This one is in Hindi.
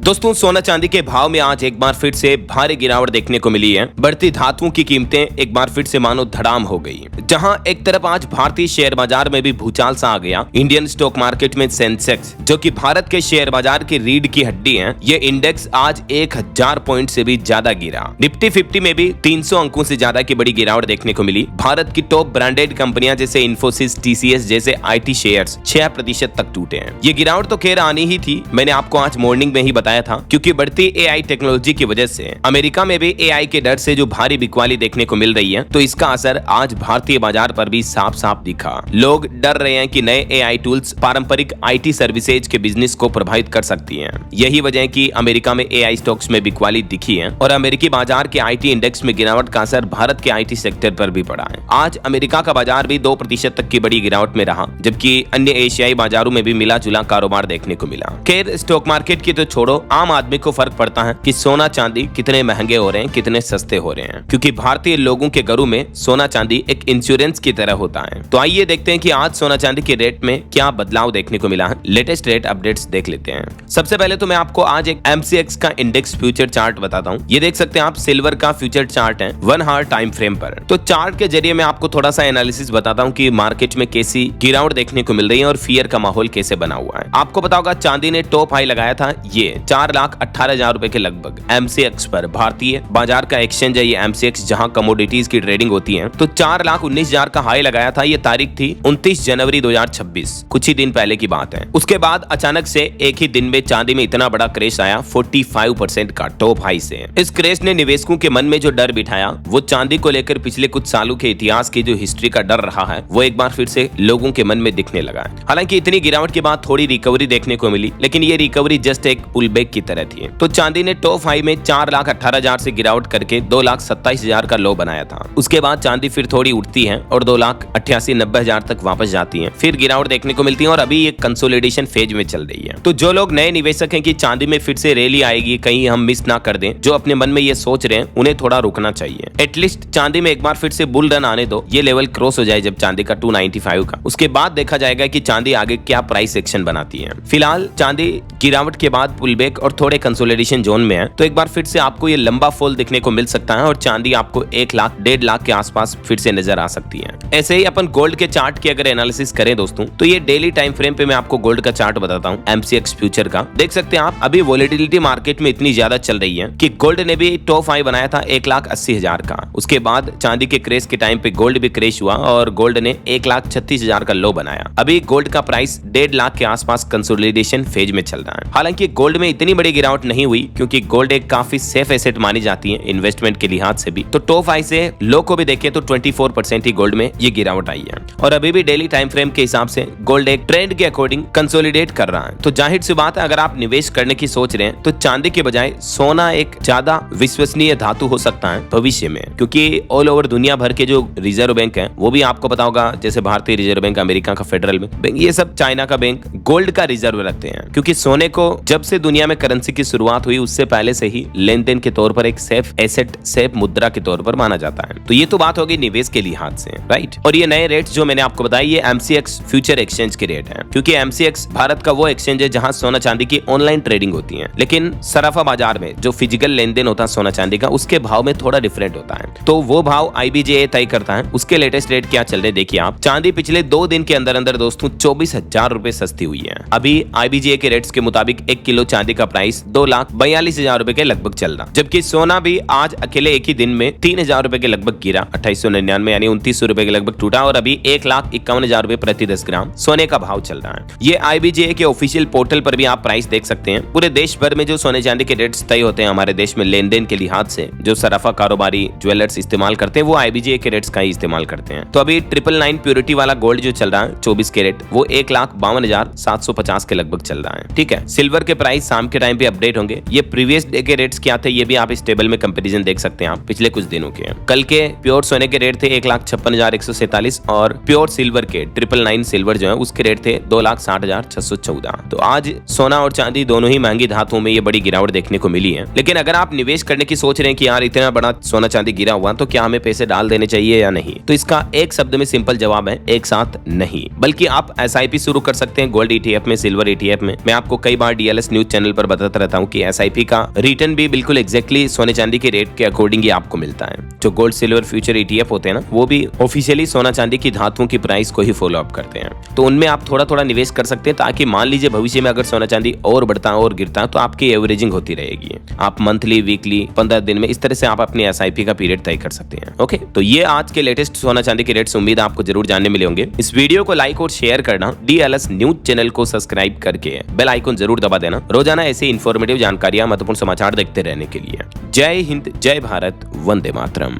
दोस्तों, सोना चांदी के भाव में आज एक बार फिर से भारी गिरावट देखने को मिली है। बढ़ती धातुओं की कीमतें एक बार फिर से मानो धड़ाम हो गई। जहां एक तरफ आज भारतीय शेयर बाजार में भी भूचाल सा आ गया। इंडियन स्टॉक मार्केट में सेंसेक्स, जो कि भारत के शेयर बाजार की रीढ़ की हड्डी है, ये इंडेक्स आज 1000 पॉइंट से भी ज्यादा गिरा। निफ्टी 50 में भी 300 अंकों से ज्यादा की बड़ी गिरावट देखने को मिली। भारत की टॉप ब्रांडेड कंपनियां जैसे इन्फोसिस, टीसीएस जैसे IT शेयर्स 6% तक टूटे हैं। ये गिरावट तो खैर आनी ही थी, मैंने आपको आज मॉर्निंग में ही बताया था, क्योंकि बढ़ती AI टेक्नोलॉजी की वजह से अमेरिका में भी AI के डर से जो भारी बिकवाली देखने को मिल रही है, तो इसका असर आज भारतीय बाजार पर भी साफ साफ दिखा। लोग डर रहे हैं कि नए AI टूल्स पारंपरिक IT सर्विसेज के बिजनेस को प्रभावित कर सकती हैं। यही वजह है कि अमेरिका में AI स्टॉक्स में बिकवाली दिखी है और अमेरिकी बाजार के IT इंडेक्स में गिरावट का असर भारत के IT सेक्टर पर भी पड़ा है। आज अमेरिका का बाजार भी 2% तक की बड़ी गिरावट में रहा, जबकि अन्य एशियाई बाजारों में भी मिला जुला कारोबार देखने को मिला। खैर, स्टॉक मार्केट की तो छोड़ो, आम आदमी को फर्क पड़ता है कि सोना चांदी कितने महंगे हो रहे हैं, कितने सस्ते हो रहे हैं, क्योंकि भारतीय लोगों के घरों में सोना चांदी एक इंश्योरेंस की तरह होता है। तो आइए देखते हैं कि आज सोना चांदी के रेट में क्या बदलाव देखने को मिला है। लेटेस्ट रेट अपडेट्स देख लेते हैं। सबसे पहले तो मैं आपको आज एक MCX का इंडेक्स फ्यूचर चार्ट बताता हूँ। ये देख सकते हैं आप, सिल्वर का फ्यूचर चार्ट है 1 आवर टाइम फ्रेम पर। तो चार्ट के जरिए मैं आपको थोड़ा सा एनालिसिस बताता हूँ कि मार्केट में कैसी गिरावट देखने को मिल रही है और फियर का माहौल कैसे बना हुआ है। आपको पता होगा, चांदी ने टॉप हाई लगाया था ये 4,18,000 रुपए के लगभग MCX पर। भारतीय बाजार का एक्सचेंज है ये MCX, जहां कमोडिटीज की ट्रेडिंग होती है। तो 4,19,000 का हाई लगाया था। ये तारीख थी 29 जनवरी 2026, कुछ ही दिन पहले की बात है। उसके बाद अचानक से एक ही दिन में चांदी में इतना बड़ा क्रेश आया 45% का टॉप हाई से। इस क्रेश ने निवेशकों के मन में जो डर बिठाया, वो चांदी को लेकर पिछले कुछ सालों के इतिहास की जो हिस्ट्री का डर रहा है, वो एक बार फिर से लोगों के मन में दिखने लगा है। हालांकि इतनी गिरावट के बाद थोड़ी रिकवरी देखने को मिली, लेकिन ये रिकवरी जस्ट एक पुल बैक की तरह थी। तो चांदी ने टॉप हाई में 4,18,000 से गिरावट करके 2,27,000 का लो बनाया था। उसके बाद चांदी फिर थोड़ी उठती है और 2,88,90,000 तक वापस जाती है, फिर गिरावट देखने को मिलती है और अभी ये कंसोलिडेशन फेज में चल रही है। तो जो लोग नए निवेशक हैं कि चांदी में फिर से रैली आएगी, कहीं हम मिस ना कर दें, जो अपने मन में ये सोच रहे हैं, उन्हें थोड़ा रुकना चाहिए। एटलीस्ट चांदी में एक बार फिर से बुल रन आने दो, ये लेवल क्रॉस हो जाए जब चांदी का 295 का, उसके बाद देखा जाएगा कि चांदी आगे क्या प्राइस एक्शन बनाती है। फिलहाल चांदी गिरावट के बाद पुलबैक और थोड़े कंसोलिडेशन जोन में है, तो एक बार फिर से आपको ये लंबा फॉल देखने को मिल सकता है और चांदी आपको 1 लाख 1.5 लाख के आसपास फिर से नजर आ सकती है। ऐसे ही अपन गोल्ड के चार्ट की अगर एनालिसिस करें दोस्तों, तो ये डेली टाइम फ्रेम पे मैं आपको गोल्ड का चार्ट बताता हूँ MCX फ्यूचर का। देख सकते हैं आप, अभी वोलेटिलिटी मार्केट में इतनी ज्यादा चल रही है कि गोल्ड ने भी टॉप हाई बनाया था 1,80,000 का। उसके बाद चांदी के क्रेश के टाइम पे गोल्ड भी क्रेश हुआ और गोल्ड ने 1,36,000 का लो बनाया। अभी गोल्ड का प्राइस 1.5 लाख के आसपास कंसोलिडेशन फेज में चल रहा है। हालांकि गोल्ड में इतनी बड़ी गिरावट नहीं हुई, क्योंकि गोल्ड एक काफी सेफ एसेट मानी जाती है इन्वेस्टमेंट के लिहाज से भी। तो टॉप हाई से लो को भी देखें तो 24% ही गोल्ड में ये गिरावट आई है और अभी भी डेली टाइम फ्रेम के हिसाब से गोल्ड एक ट्रेंड के अकॉर्डिंग कंसोलिडेट कर रहा है। तो जाहिर सी बात है, अगर आप निवेश करने की सोच रहे हैं तो चांदी के बजाय सोना एक ज्यादा विश्वसनीय धातु हो सकता है भविष्य में, क्योंकि ऑल ओवर दुनिया भर के जो रिजर्व बैंक है, वो भी आपको पता होगा, जैसे भारतीय रिजर्व बैंक, अमेरिका का फेडरल बैंक, ये सब चाइना का बैंक गोल्ड का रिजर्व रखते हैं। क्योंकि सोने को जब से दुनिया में करेंसी की शुरुआत हुई, उससे पहले से ही लेन देन के तौर पर एक सेफ एसेट, सेफ मुद्रा के तौर पर माना जाता है। तो ये तो बात होगी निवेश के लिहाज से, राइट। और ये नए रेट जो मैंने आपको बताया, ये MCX फ्यूचर एक्सचेंज के रेट है, क्योंकि MCX भारत का वो एक्सचेंज है जहां सोना चांदी की ऑनलाइन ट्रेडिंग होती है, लेकिन सराफा बाजार में जो फिजिकल लेन देन होता है सोना चांदी का, उसके भाव में थोड़ा डिफरेंट होता है। तो वो भाव IBJA तय करता है। उसके लेटेस्ट रेट क्या चल रहे देखिए आप। चांदी पिछले 2 दिन के अंदर अंदर दोस्तों 24,000 रुपए सस्ती हुई है। अभी IBJA के रेट्स के मुताबिक 1 किलो चांदी का प्राइस 2,42,000 रुपए के लगभग चल रहा, जबकि सोना भी आज अकेले एक ही दिन में 3,000 रुपए के लगभग गिरा, 2,899 यानी 2,900 रुपए के लगभग टूटा और अभी 1,51,000 रुपए प्रति 10 ग्राम सोने का भाव चल रहा है। ये IBJA के ऑफिशियल पोर्टल पर भी आप प्राइस देख सकते हैं। पूरे देश भर में जो सोने चांदी के रेट्स तय होते हैं हमारे देश में लेन देन के लिहाज से, जो सराफा कारोबारी ज्वेलर्स इस्तेमाल करते हैं, वो IBJA के रेट्स का ही इस्तेमाल करते हैं। तो अभी 999 प्योरिटी वाला गोल्ड जो चल रहा है 24 कैरेट, वो 1,52,750 के लगभग चल रहा है। ठीक है, सिल्वर के प्राइस शाम के टाइम पे अपडेट होंगे। ये प्रीवियस डे के रेट्स क्या थे, ये भी आप इस टेबल में कंपैरिजन देख सकते हैं आप पिछले कुछ दिनों के। कल के प्योर सोने के रेट थे 1,56,147 और प्योर सिल्वर के 999 सिल्वर जो है उसके रेट थे 2,60,614। तो आज सोना और चांदी दोनों ही महंगी धातुओं में ये बड़ी गिरावट देखने को मिली है। लेकिन अगर आप निवेश करने की सोच रहे हैं कि यार इतना बड़ा सोना चांदी गिरा हुआ, तो क्या हमें पैसे डाल देने चाहिए या नहीं, तो इसका एक शब्द में सिंपल जवाब है, एक साथ नहीं। बल्कि आप SIP शुरू कर सकते हैं गोल्ड ETF में, सिल्वर ETF में। मैं आपको कई बार DLS न्यूज चैनल पर बताता रहता हूँ कि SIP का रिटर्न भी बिल्कुल एग्जैक्टली सोने चांदी के रेट के अकॉर्डिंग ही आपको मिलता है। जो गोल्ड सिल्वर फ्यूचर ETF होते हैं ना, वो भी ऑफिशियली सोना चांदी की धातुओं की प्राइस को ही फॉलो अप करते हैं। तो उनमें आप थोड़ा थोड़ा निवेश कर सकते हैं, ताकि मान लीजिए भविष्य में अगर सोना चांदी और बढ़ता है और गिरता है तो आपकी एवरेजिंग होती रहेगी। आप मंथली, वीकली, 15 दिन में इस तरह से आप अपने SIP का पीरियड तय कर सकते हैं। ओके, तो ये आज के लेटेस्ट सोना चांदी के रेट्स, उम्मीद आपको जरूर जानने मिले होंगे। इस वीडियो को लाइक और शेयर करना, DLS न्यूज चैनल को सब्सक्राइब करके बेल आइकन जरूर दबा देना, रोजाना ऐसे इन्फॉर्मेटिव जानकारियां, महत्वपूर्ण समाचार देखते रहने के लिए। जय हिंद, जय भारत, वंदे मातरम।